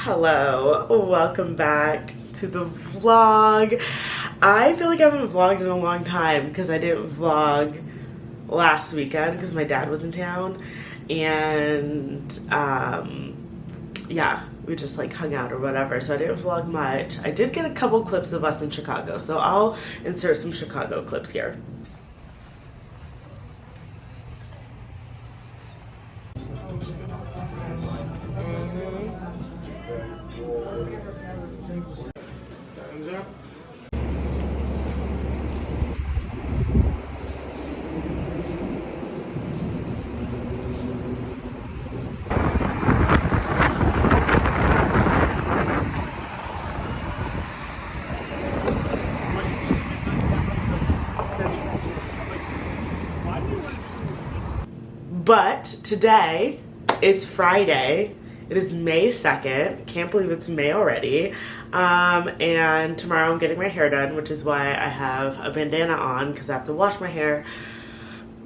Hello, welcome back to the vlog. I feel like I haven't vlogged in a long time because I didn't vlog last weekend because my dad was in town, and yeah, we just like hung out or whatever, so I didn't vlog much. I did get a couple clips of us in Chicago, so I'll insert some Chicago clips here. But today, it's Friday. It is May 2nd. Can't believe it's May already. And tomorrow I'm getting my hair done, which is why I have a bandana on because I have to wash my hair.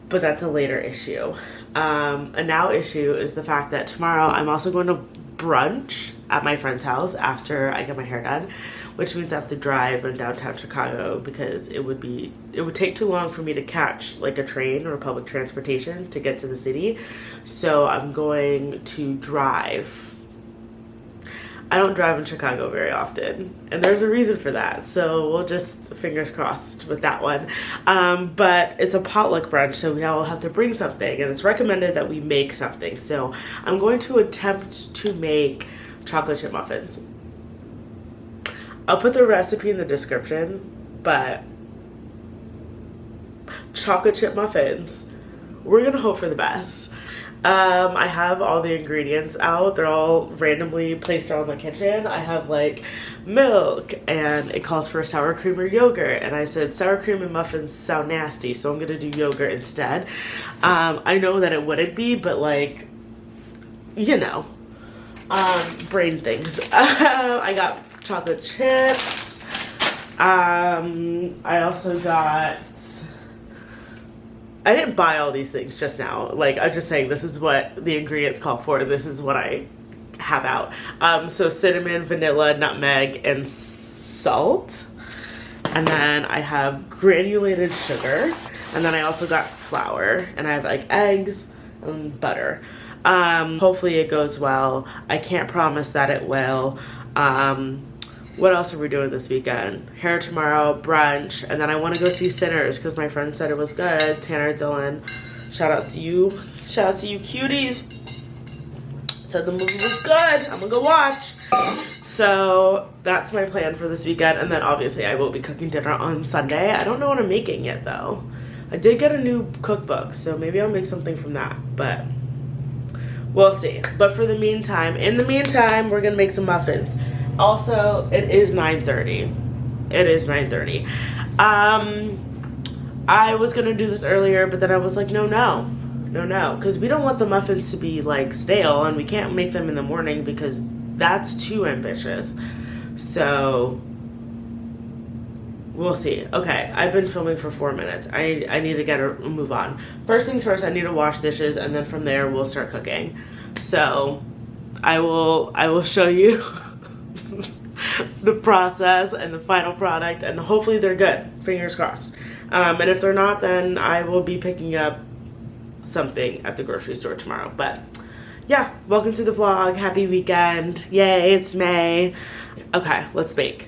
But that's a later issue. A now issue is the fact that tomorrow I'm also going to brunch at my friend's house after I get my hair done, which means I have to drive in downtown Chicago because it would take too long for me to catch like a train or public transportation to get to the city. So I'm going to drive. I don't drive in Chicago very often, and there's a reason for that, so we'll just fingers crossed with that one. But it's a potluck brunch, so we all have to bring something, and it's recommended that we make something. So I'm going to attempt to make chocolate chip muffins. I'll put the recipe in the description, but chocolate chip muffins, we're gonna hope for the best. I have all the ingredients out. They're all randomly placed around the kitchen. I have like milk, and it calls for sour cream or yogurt, and I said sour cream and muffins sound nasty, so I'm gonna do yogurt instead. I know that it wouldn't be, but like, you know, brain things. I got chocolate chips. I also got, I didn't buy all these things just now. Like, I'm just saying this is what the ingredients call for. This is what I have out. So cinnamon, vanilla, nutmeg, and salt. And then I have granulated sugar. And then I also got flour. And I have like eggs and butter. Hopefully it goes well. I can't promise that it will. What else are we doing this weekend? Hair tomorrow, brunch, and then I want to go see Sinners because my friend said it was good. Tanner, Dylan, shout out to you. Shout out to you cuties. Said the movie was good. I'm gonna go watch. So that's my plan for this weekend, and then obviously I will be cooking dinner on Sunday. I don't know what I'm making yet though. I did get a new cookbook, so maybe I'll make something from that, but we'll see. But for the meantime, in the meantime, we're gonna make some muffins. Also, it is 9:30. It is 9:30. I was gonna do this earlier, but then I was like, no, because we don't want the muffins to be like stale, and we can't make them in the morning because that's too ambitious. So we'll see. Okay, I've been filming for 4 minutes. I need to get a move on. First things first, I need to wash dishes, and then from there we'll start cooking. So I will show you the process and the final product, and hopefully they're good, fingers crossed. And if they're not, then I will be picking up something at the grocery store tomorrow. But yeah, welcome to the vlog. Happy weekend. Yay, it's May. Okay, let's bake.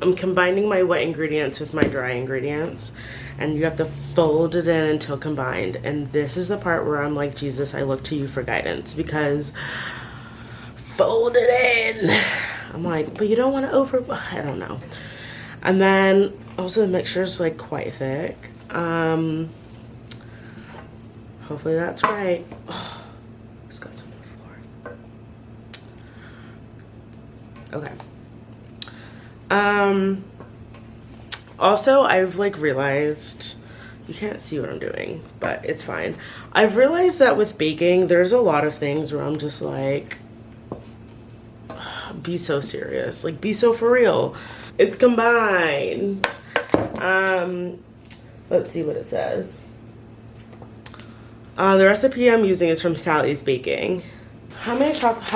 I'm combining my wet ingredients with my dry ingredients, and you have to fold it in until combined. And this is the part where I'm like, Jesus, I look to you for guidance, because fold it in. I'm like, but you don't want to I don't know. And then also the mixture is like quite thick. Hopefully that's right. Oh, just got some on the floor. Okay. Also, I've like realized, you can't see what I'm doing, but it's fine. I've realized that with baking, there's a lot of things where I'm just like, be so serious, like be so for real. It's combined. Let's see what it says. The recipe I'm using is from Sally's Baking. How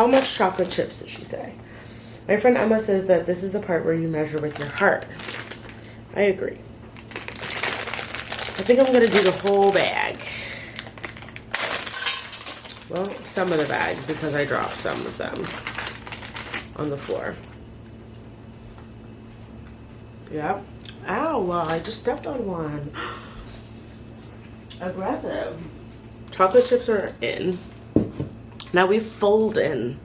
much chocolate chips did she say? My friend Emma says that this is the part where you measure with your heart. I agree. I think I'm gonna do the whole bag. Well, some of the bag because I dropped some of them on the floor. Yep. Ow, I just stepped on one. Aggressive. Chocolate chips are in. Now we fold in.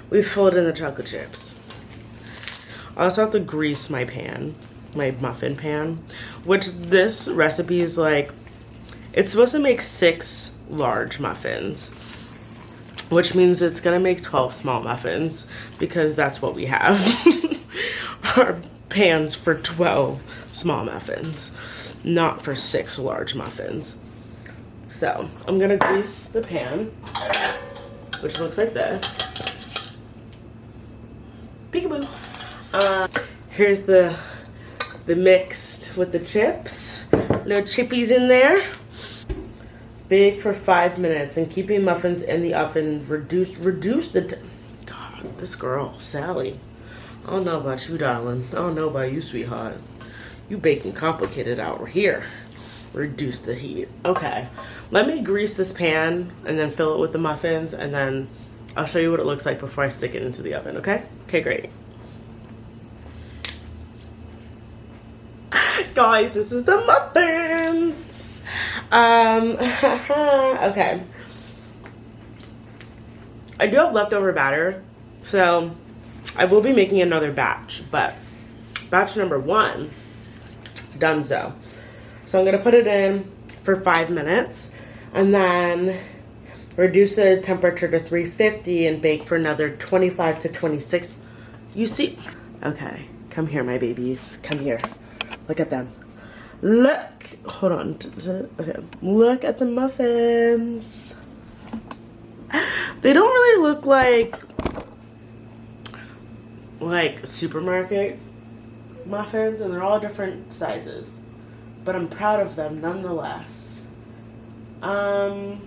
We fold in the chocolate chips. I also have to grease my pan, my muffin pan, which this recipe is like, it's supposed to make 6 large muffins, which means it's gonna make 12 small muffins because that's what we have. Our pans for 12 small muffins, not for 6 large muffins. So I'm gonna grease the pan, which looks like this. Peekaboo. Here's the mixed with the chips. Little chippies in there. Bake for 5 minutes and keeping muffins in the oven. Reduce the. God, this girl, Sally. I don't know about you, darling. I don't know about you, sweetheart. You baking complicated out here. Reduce the heat. Okay, let me grease this pan and then fill it with the muffins, and then I'll show you what it looks like before I stick it into the oven, okay? Okay, great. Guys, this is the muffins. Okay. I do have leftover batter, so I will be making another batch, but batch number 1, donezo. So I'm gonna put it in for 5 minutes and then reduce the temperature to 350 and bake for another 25 to 26. You see? Okay, come here, my babies. Come here. Look at them. Look. Hold on. Okay. Look at the muffins. They don't really look like supermarket muffins, and they're all different sizes. But I'm proud of them nonetheless. I'm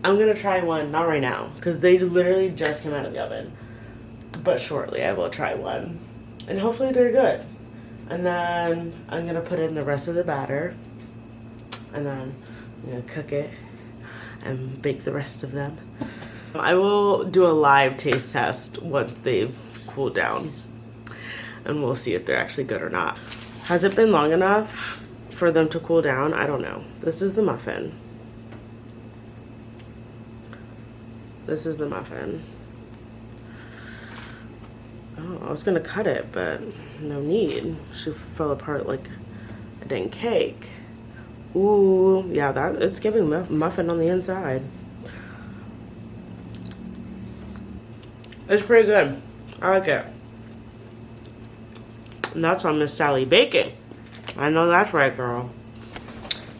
gonna try one, not right now, because they literally just came out of the oven. But shortly I will try one. And hopefully they're good. And then I'm gonna put in the rest of the batter. And then I'm gonna cook it and bake the rest of them. I will do a live taste test once they've cooled down. And we'll see if they're actually good or not. Has it been long enough for them to cool down? I don't know. This is the muffin. This is the muffin. Oh, I was gonna cut it, but no need. She fell apart like a dang cake. Ooh, yeah, it's giving muffin on the inside. It's pretty good. I like it. And that's on Miss Sally Baking. I know that's right, girl.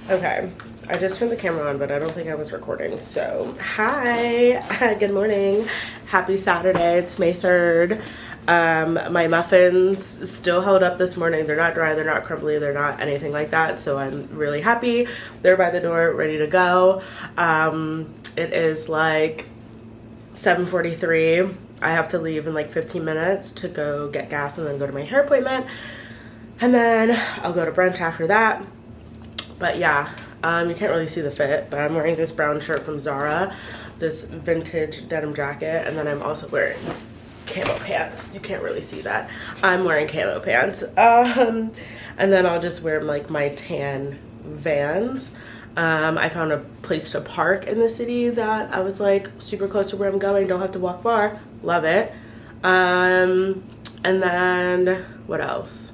Okay, I just turned the camera on, but I don't think I was recording. So, hi, good morning. Happy Saturday, it's May 3rd. My muffins still held up this morning. They're not dry, they're not crumbly, they're not anything like that. So I'm really happy. They're by the door, ready to go. It is like 7:43. I have to leave in like 15 minutes to go get gas and then go to my hair appointment. And then I'll go to brunch after that. But yeah, you can't really see the fit, but I'm wearing this brown shirt from Zara, this vintage denim jacket, and then I'm also wearing camo pants. You can't really see that. I'm wearing camo pants. And then I'll just wear like my tan Vans. I found a place to park in the city that I was like super close to where I'm going. Don't have to walk far. Love it. And then what else?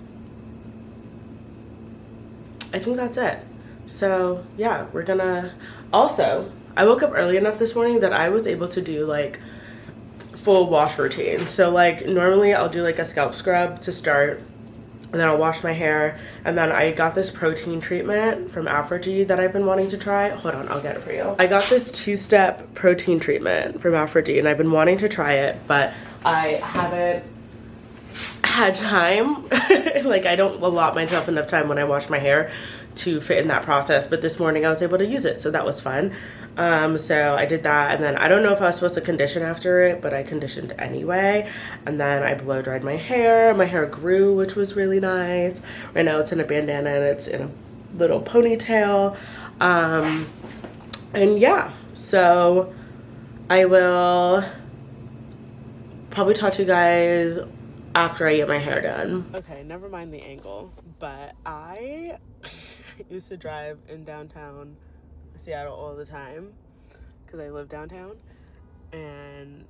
I think that's it. So yeah, we're gonna, also, I woke up early enough this morning that I was able to do like full wash routine. So like normally I'll do like a scalp scrub to start, and then I'll wash my hair, and then I got this protein treatment from Aphrodite that I've been wanting to try. Hold on, I'll get it for you. I got this 2-step protein treatment from Aphrodite, and I've been wanting to try it, but I haven't had time. Like I don't allot myself enough time when I wash my hair to fit in that process, but this morning I was able to use it, so that was fun. So I did that, and then I don't know if I was supposed to condition after it, but I conditioned anyway, and then I blow dried my hair. My hair grew, which was really nice. Right now it's in a bandana and it's in a little ponytail. And yeah, so I will probably talk to you guys after I get my hair done. Okay, never mind the angle, but I used to drive in downtown Seattle all the time because I live downtown, and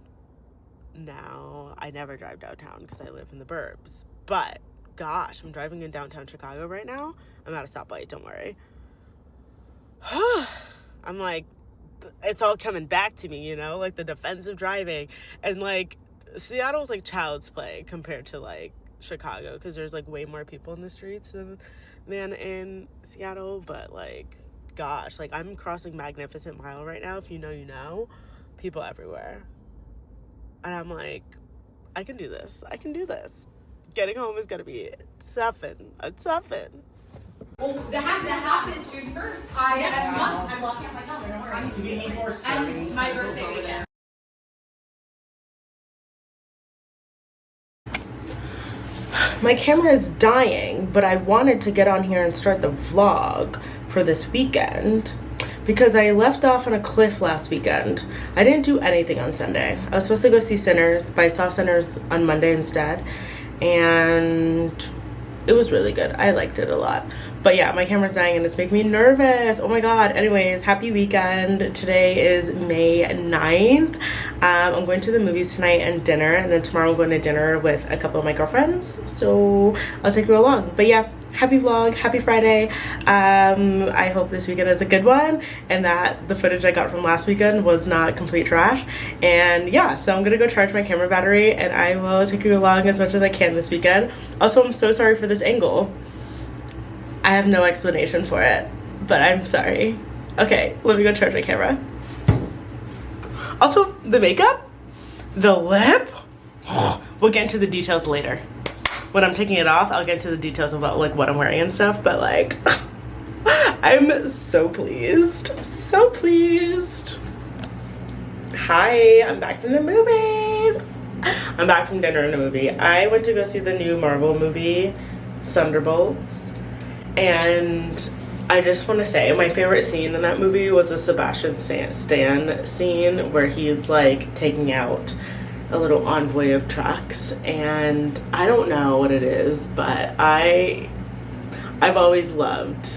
now I never drive downtown because I live in the burbs. But gosh, I'm driving in downtown Chicago right now. I'm at a stoplight, don't worry. I'm like, it's all coming back to me, you know, like the defensive driving, and like Seattle's like child's play compared to like Chicago because there's like way more people in the streets than in Seattle. But like, gosh, like I'm crossing Magnificent Mile right now. If you know, you know, people everywhere, and I'm like, I can do this. I can do this. Getting home is gonna be a toughin'. Well, the half is June 1st. Next month. I'm blocking out my calendar. Do you need more And my birthday weekend. My camera is dying, but I wanted to get on here and start the vlog for this weekend because I left off on a cliff last weekend. I didn't do anything on Sunday. I was supposed to go see Sinners, but I saw Sinners on Monday instead, and it was really good. I liked it a lot. But yeah, my camera's dying and it's making me nervous. Oh my God. Anyways, happy weekend. Today is May 9th. I'm going to the movies tonight and dinner, and then tomorrow I'm going to dinner with a couple of my girlfriends. So I'll take you along. But yeah, happy vlog, happy Friday. I hope this weekend is a good one and that the footage I got from last weekend was not complete trash. And yeah, so I'm gonna go charge my camera battery and I will take you along as much as I can this weekend. Also, I'm so sorry for this angle. I have no explanation for it, but I'm sorry. Okay, let me go charge my camera. Also, the makeup, the lip, we'll get into the details later. When I'm taking it off, I'll get into the details about like what I'm wearing and stuff, but like, I'm so pleased. So pleased. Hi, I'm back from the movies. I'm back from dinner and a movie. I went to go see the new Marvel movie, Thunderbolts. And I just want to say my favorite scene in that movie was the Sebastian Stan scene where he's like taking out a little envoy of trucks, and I don't know what it is, but I've always loved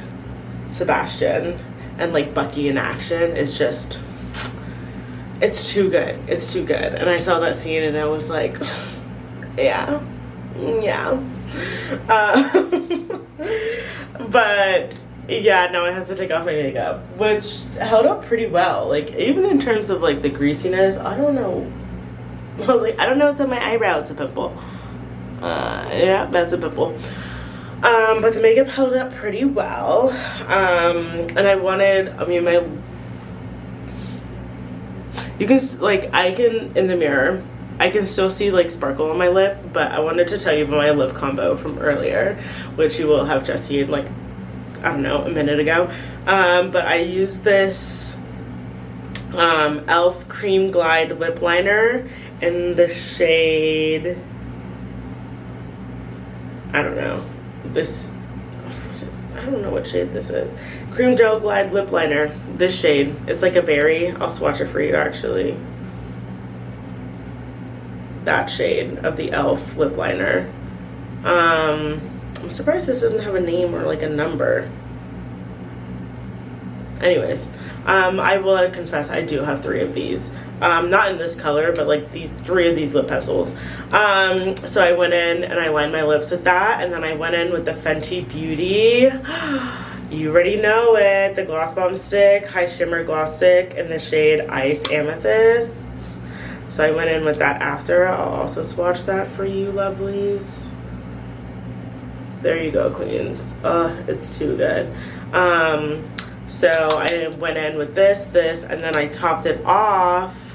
Sebastian, and like Bucky in action is just, it's too good. It's too good. And I saw that scene and I was like, yeah. But yeah, no, I have to take off my makeup, which held up pretty well. Like, even in terms of like the greasiness, I don't know. I was like, I don't know what's on my eyebrow. It's a pimple. Yeah, that's a pimple. But the makeup held up pretty well. And I mean, you can, like, in the mirror, I can still see like sparkle on my lip, but I wanted to tell you about my lip combo from earlier, which you will have just seen like, I don't know, a minute ago. But I used this e.l.f. Cream Glide lip liner in the shade, I don't know what shade this is. Cream Gel Glide lip liner, this shade. It's like a berry. I'll swatch it for you actually. That shade of the e.l.f. lip liner. I'm surprised this doesn't have a name or like a number. Anyways, I will confess I do have 3 of these. Not in this color, but like these 3 of these lip pencils. So I went in and I lined my lips with that, and then I went in with the Fenty Beauty. You already know it, the Gloss Bomb Stick, High Shimmer Gloss Stick in the shade Ice Amethyst. So I went in with that after. I'll also swatch that for you lovelies. There you go, queens. It's too good. So I went in with this, and then I topped it off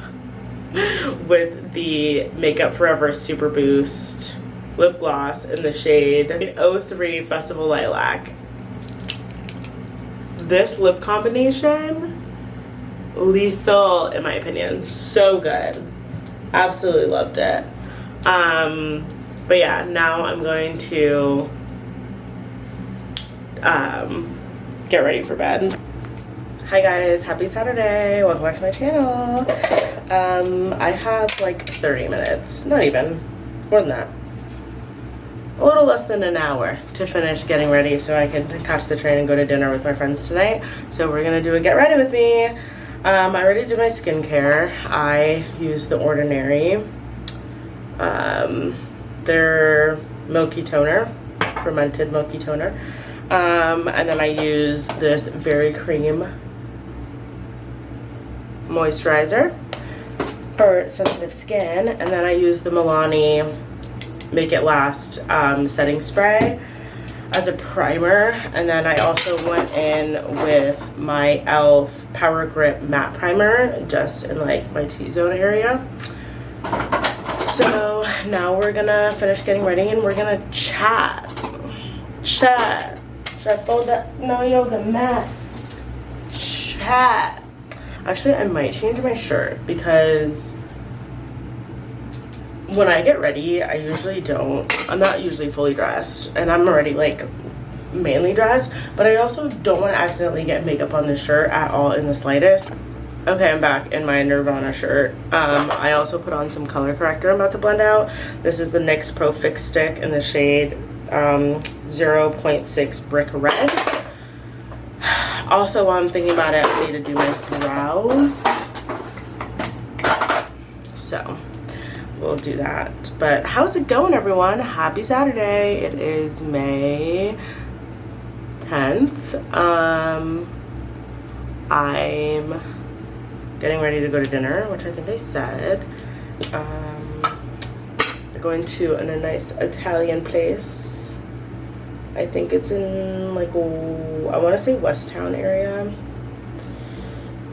with the Makeup Forever Super Boost lip gloss in the shade 03 Festival Lilac. this lip combination, lethal in my opinion. So good. Absolutely loved it. But yeah, now I'm going to get ready for bed. Hi guys, happy Saturday. Welcome back to my channel. I have like 30 minutes, not even, more than that. A little less than an hour to finish getting ready so I can catch the train and go to dinner with my friends tonight. So we're gonna do a get ready with me. I already did my skincare. I use The Ordinary. Their milky toner, fermented milky toner. And then I use this Very Cream moisturizer for sensitive skin. And then I use the Milani Make It Last setting spray as a primer. And then I also went in with my e.l.f. Power Grip Matte Primer just in like my T-zone area. So now we're gonna finish getting ready and we're gonna chat. Should I fold that? No yoga mat. Chat. Actually, I might change my shirt because when I get ready, I'm not usually fully dressed, and I'm already like mainly dressed, but I also don't want to accidentally get makeup on this shirt at all in the slightest. Okay, I'm back in my Nirvana shirt. I also put on some color corrector I'm about to blend out. This is the NYX Pro Fix Stick in the shade 0.6 Brick Red. Also, while I'm thinking about it, I need to do my brows. So we'll do that. But how's it going, everyone? Happy Saturday. It is May 10th. I'm getting ready to go to dinner, which I think I said. We're going to a nice Italian place. I think it's in like, I want to say West Town area.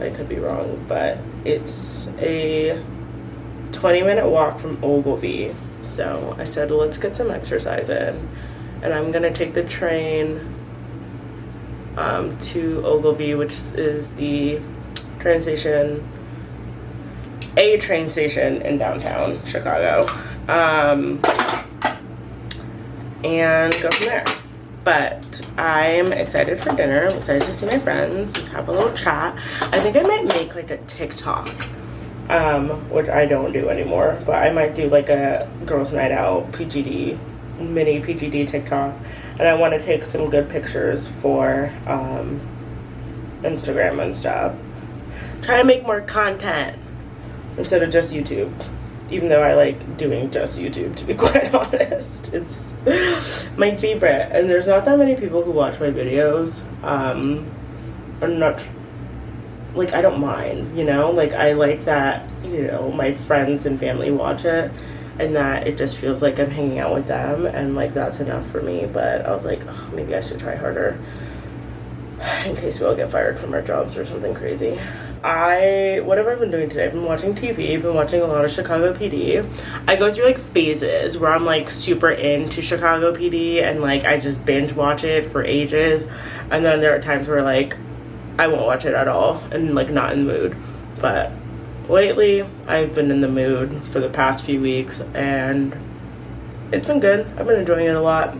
I could be wrong, but it's a 20-minute walk from Ogilvy. So I said, let's get some exercise in. And I'm gonna take the train to Ogilvy, which is the train station in downtown Chicago. And go from there. But I'm excited for dinner. I'm excited to see my friends, have a little chat. I think I might make like a TikTok, which I don't do anymore, but I might do like a girls' night out mini PGD TikTok. And I want to take some good pictures for Instagram and stuff. Try to make more content instead of just YouTube. Even though I like doing just YouTube, to be quite honest. It's my favorite. And there's not that many people who watch my videos. Or not, like, I don't mind, you know? Like, I like that, you know, my friends and family watch it. And that it just feels like I'm hanging out with them. And, like, that's enough for me. But I was like, oh, maybe I should try harder. In case we all get fired from our jobs or something crazy. What have I been doing today? I've been watching TV. I've been watching a lot of Chicago PD. I go through like phases where I'm like super into Chicago PD and like I just binge watch it for ages. And then there are times where like I won't watch it at all and like not in the mood. But lately I've been in the mood for the past few weeks and it's been good. I've been enjoying it a lot.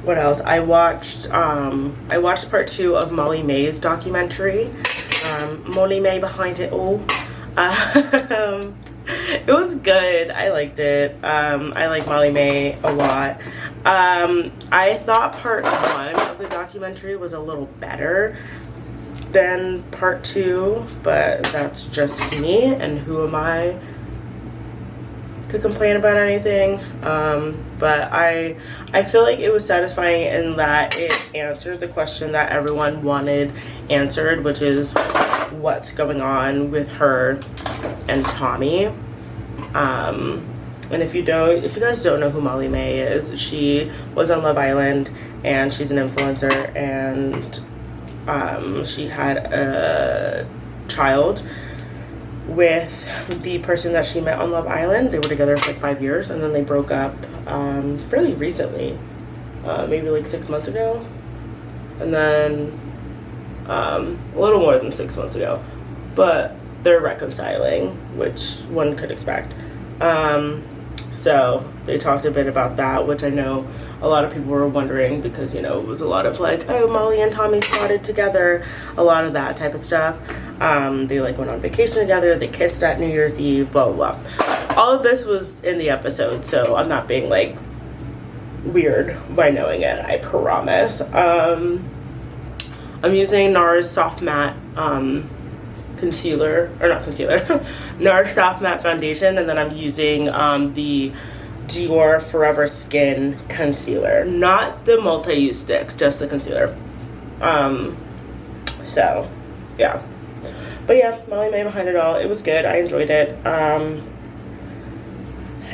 What else? I watched part 2 of Molly May's documentary. Molly May Behind It All. It was good. I liked it. I like Molly May a lot. I thought part 1 of the documentary was a little better than part 2, but that's just me, and who am I to complain about anything? But I feel like it was satisfying in that it answered the question that everyone wanted answered, which is what's going on with her and Tommy. And if you guys don't know who Molly May is, she was on Love Island and she's an influencer, and she had a child with the person that she met on Love Island. They were together for like 5 years and then they broke up fairly recently, maybe like 6 months ago. and then a little more than 6 months ago, but they're reconciling, which one could expect. So they talked a bit about that, which I know a lot of people were wondering, because, you know, it was a lot of like, oh, Molly and Tommy spotted together, a lot of that type of stuff. They like went on vacation together, they kissed at New Year's Eve, blah, blah, blah. All of this was in the episode, so I'm not being like weird by knowing it, I promise. I'm using NARS Soft Matte concealer, or not concealer, NARS Soft Matte Foundation, and then I'm using the Dior Forever Skin concealer, not the multi-use stick, just the concealer. So yeah, but yeah, Molly May behind it all. It was good, I enjoyed it.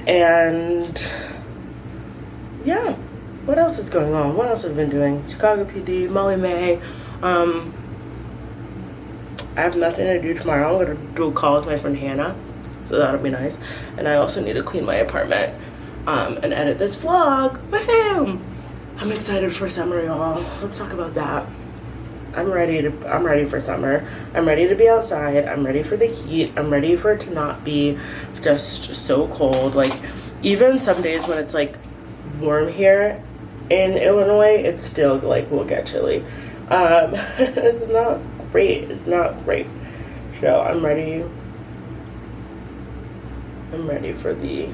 And yeah, what else is going on? What else have I been doing? Chicago PD, Molly May. I have nothing to do tomorrow. I'm gonna do a call with my friend Hannah, so that'll be nice. And I also need to clean my apartment and edit this vlog. Woohoo! I'm excited for summer, y'all. Let's talk about that. I'm ready for summer. I'm ready to be outside. I'm ready for the heat. I'm ready for it to not be just so cold. Like, even some days when it's like warm here in Illinois, it's still like will get chilly. It's not great. It's not great. So I'm ready for the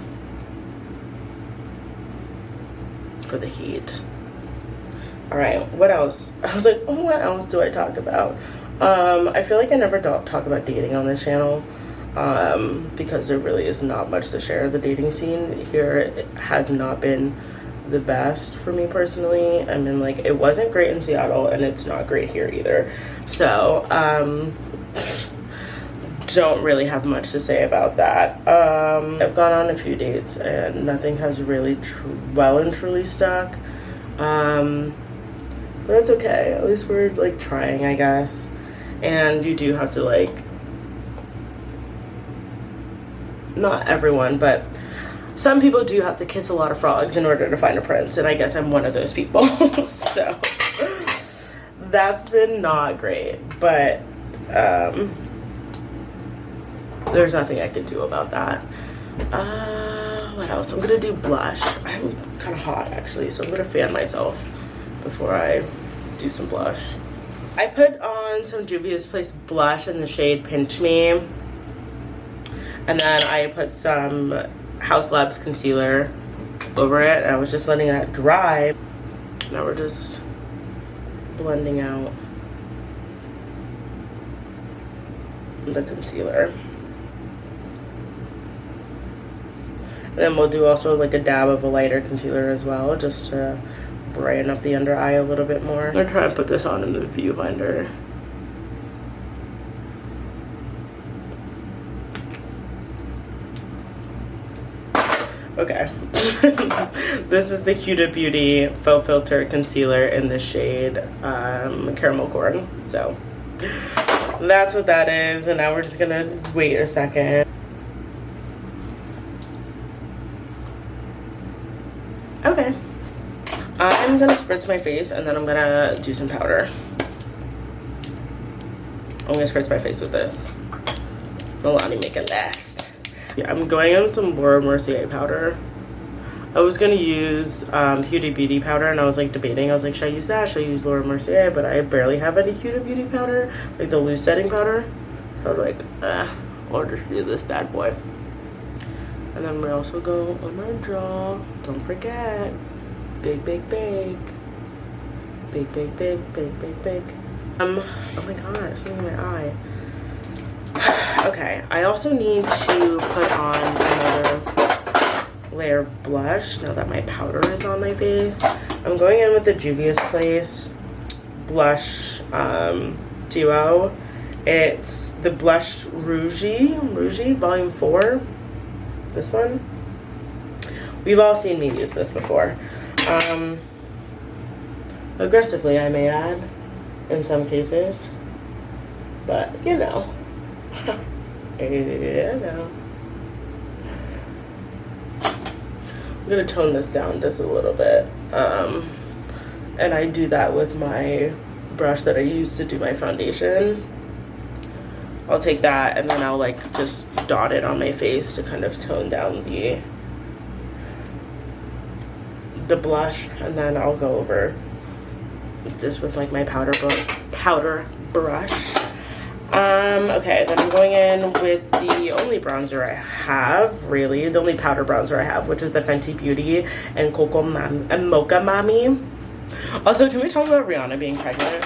heat. All right, what else? I was like, oh, what else do I talk about? I feel like I never talk about dating on this channel, because there really is not much to share. The dating scene here has not been the best for me personally. I mean, like, it wasn't great in Seattle, and it's not great here either. So, don't really have much to say about that. I've gone on a few dates, and nothing has really well and truly stuck. But that's okay. At least we're like trying, I guess. And you do have to, like, not everyone, but some people do have to kiss a lot of frogs in order to find a prince, and I guess I'm one of those people. So that's been not great, but there's nothing I can do about that. What else? I'm gonna do blush. I'm kind of hot actually, so I'm gonna fan myself before I do some blush. I put on some Juvia's Place blush in the shade Pinch Me, and then I put some Haus Labs concealer over it, and I was just letting that dry. Now we're just blending out the concealer. And then we'll do also like a dab of a lighter concealer as well, just to brighten up the under eye a little bit more. I'm gonna try and put this on in the viewfinder. Okay. This is the Huda Beauty Faux Filter Concealer in the shade Caramel Corn. So that's what that is, and now we're just gonna wait a second. Okay. I'm gonna spritz my face, and then I'm gonna do some powder. I'm gonna spritz my face with this Milani Make It Last. Yeah, I'm going in with some Mercier powder. I was gonna use Huda Beauty powder, and I was like debating. I was like, should I use that? Should I use Mercier? But I barely have any Huda Beauty powder, like the loose setting powder. So I was like, I'll just do this bad boy. And then we also go on our jaw. Don't forget, big, big, big, big, big, big, big, big, big. Oh my god, it's in my eye. Okay, I also need to put on another layer of blush now that my powder is on my face. I'm going in with the Juvia's Place blush duo. It's the Blush Rouge Volume 4. This one. We've all seen me use this before. Aggressively, I may add, in some cases. But, you know. You know. I'm gonna tone this down just a little bit. And I do that with my brush that I use to do my foundation. I'll take that and then I'll like just dot it on my face to kind of tone down the blush, and then I'll go over this with like my powder brush. Okay, then I'm going in with the only bronzer I have, really, the only powder bronzer I have, which is the Fenty Beauty and Mocha Mami. Also, can we talk about Rihanna being pregnant?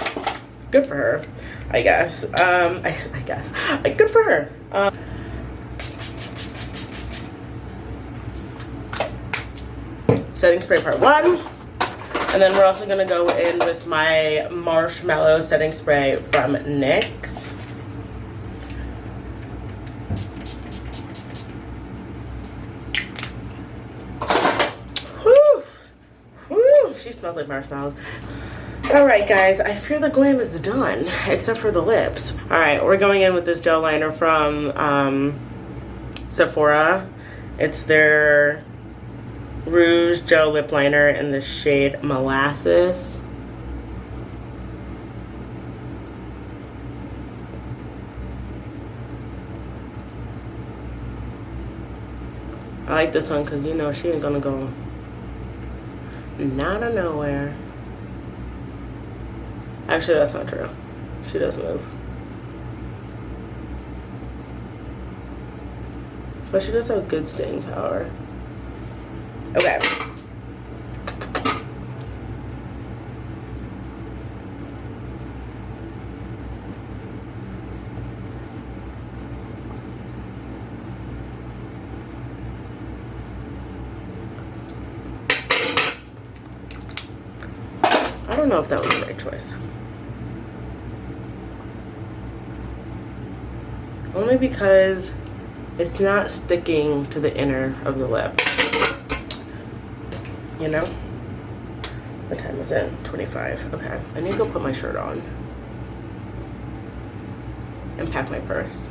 Good for her, I guess. I guess. Like, good for her. Setting spray part 1. And then we're also going to go in with my Marshmallow setting spray from NYX. Whew. Whew. She smells like marshmallow. Alright guys, I fear the glam is done, except for the lips. Alright, we're going in with this gel liner from Sephora. It's their Rouge Gel Lip Liner in the shade Molasses. I like this one because, you know, she ain't gonna go not nowhere. Actually, that's not true. She does move. But she does have good staying power. Okay. I don't know if that was the right choice. Only because it's not sticking to the inner of the lip. You know? What time is it? 25. Okay. I need to go put my shirt on. And pack my purse.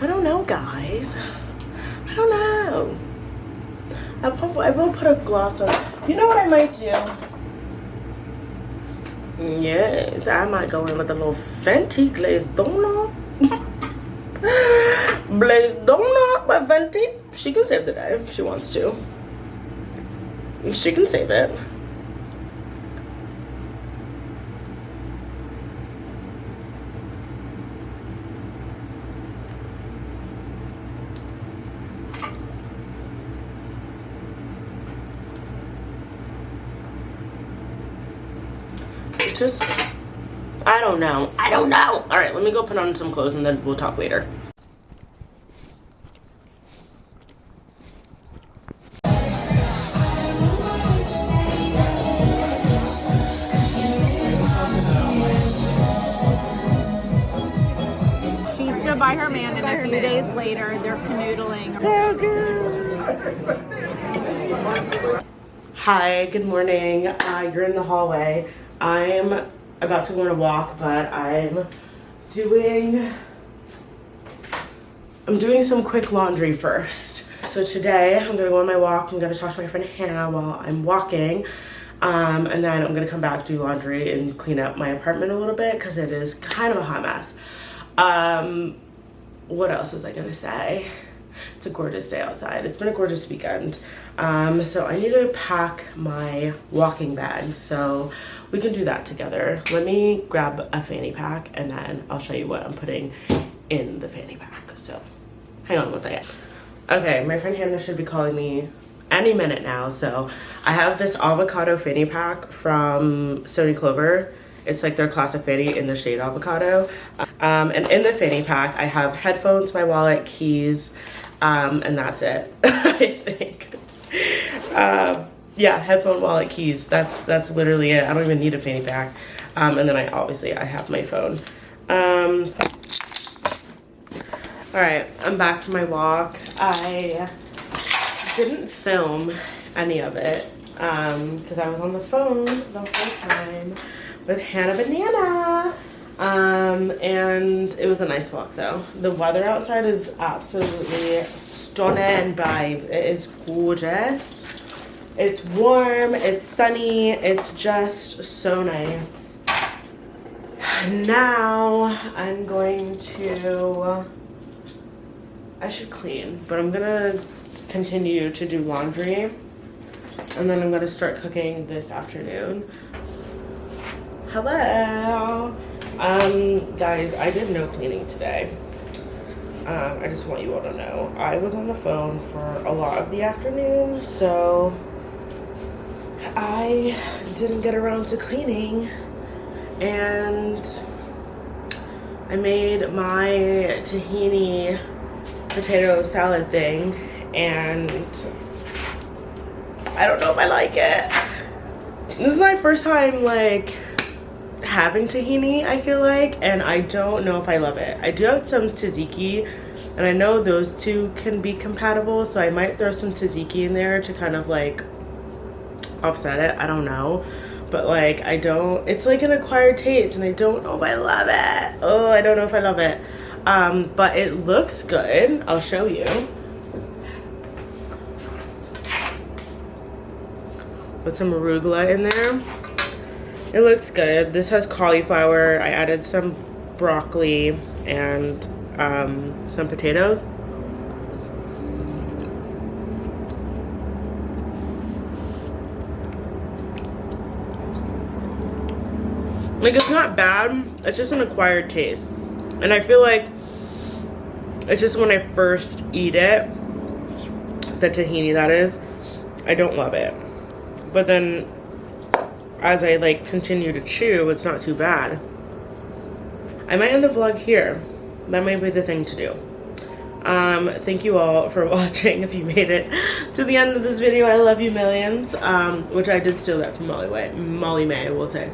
I don't know, guys. I don't know. I will put a gloss on. You know what I might do? Yes, I might go in with a little Fenty glazed donut. Glazed donut by Fenty. She can save the day if she wants to. She can save it. Just, I don't know. All right, let me go put on some clothes and then we'll talk later. She stood by her man, and a few days later, they're canoodling. So good. Hi, good morning. You're in the hallway. I'm about to go on a walk, but I'm doing some quick laundry first. So today I'm gonna go on my walk. I'm gonna talk to my friend Hannah while I'm walking. And then I'm gonna come back, do laundry, and clean up my apartment a little bit because it is kind of a hot mess. What else was I gonna say? It's a gorgeous day outside. It's been a gorgeous weekend. So I need to pack my walking bag, so we can do that together. Let me grab a fanny pack and then I'll show you what I'm putting in the fanny pack. So hang on one second. Okay, my friend Hannah should be calling me any minute now. So I have this avocado fanny pack from Sony Clover. It's like their classic fanny in the shade avocado. And in the fanny pack, I have headphones, my wallet, keys, and that's it, I think. Yeah, headphone, wallet, keys. That's literally it. I don't even need a fanny pack. And then I have my phone. All right, I'm back from my walk. I didn't film any of it because I was on the phone the whole time with Hannah Banana. And it was a nice walk though. The weather outside is absolutely stunning, babe. It is gorgeous. It's warm, it's sunny, it's just so nice. Now I'm going to, I should clean, but I'm gonna continue to do laundry, and then I'm gonna start cooking this afternoon. Hello. Guys, I did no cleaning today. I just want you all to know. I was on the phone for a lot of the afternoon, so I didn't get around to cleaning, and I made my tahini potato salad thing, and I don't know if I like it. This is my first time like having tahini, I feel like, and I don't know if I love it. I do have some tzatziki, and I know those two can be compatible, so I might throw some tzatziki in there to kind of like offset it. I don't know, but like I don't, it's like an acquired taste, and I don't know if I love it. Oh, I don't know if I love it. But it looks good. I'll show you. With some arugula in there. It looks good. This has cauliflower. I added some broccoli and some potatoes. Like, it's not bad. It's just an acquired taste. And I feel like it's just when I first eat it, the tahini that is, I don't love it. But then as I like continue to chew, it's not too bad. I might end the vlog here. That might be the thing to do. Thank you all for watching. If you made it to the end of this video, I love you millions. Which I did steal that from Molly May, I will say.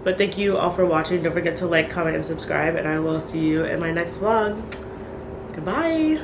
But thank you all for watching. Don't forget to like, comment, and subscribe, and I will see you in my next vlog. Goodbye.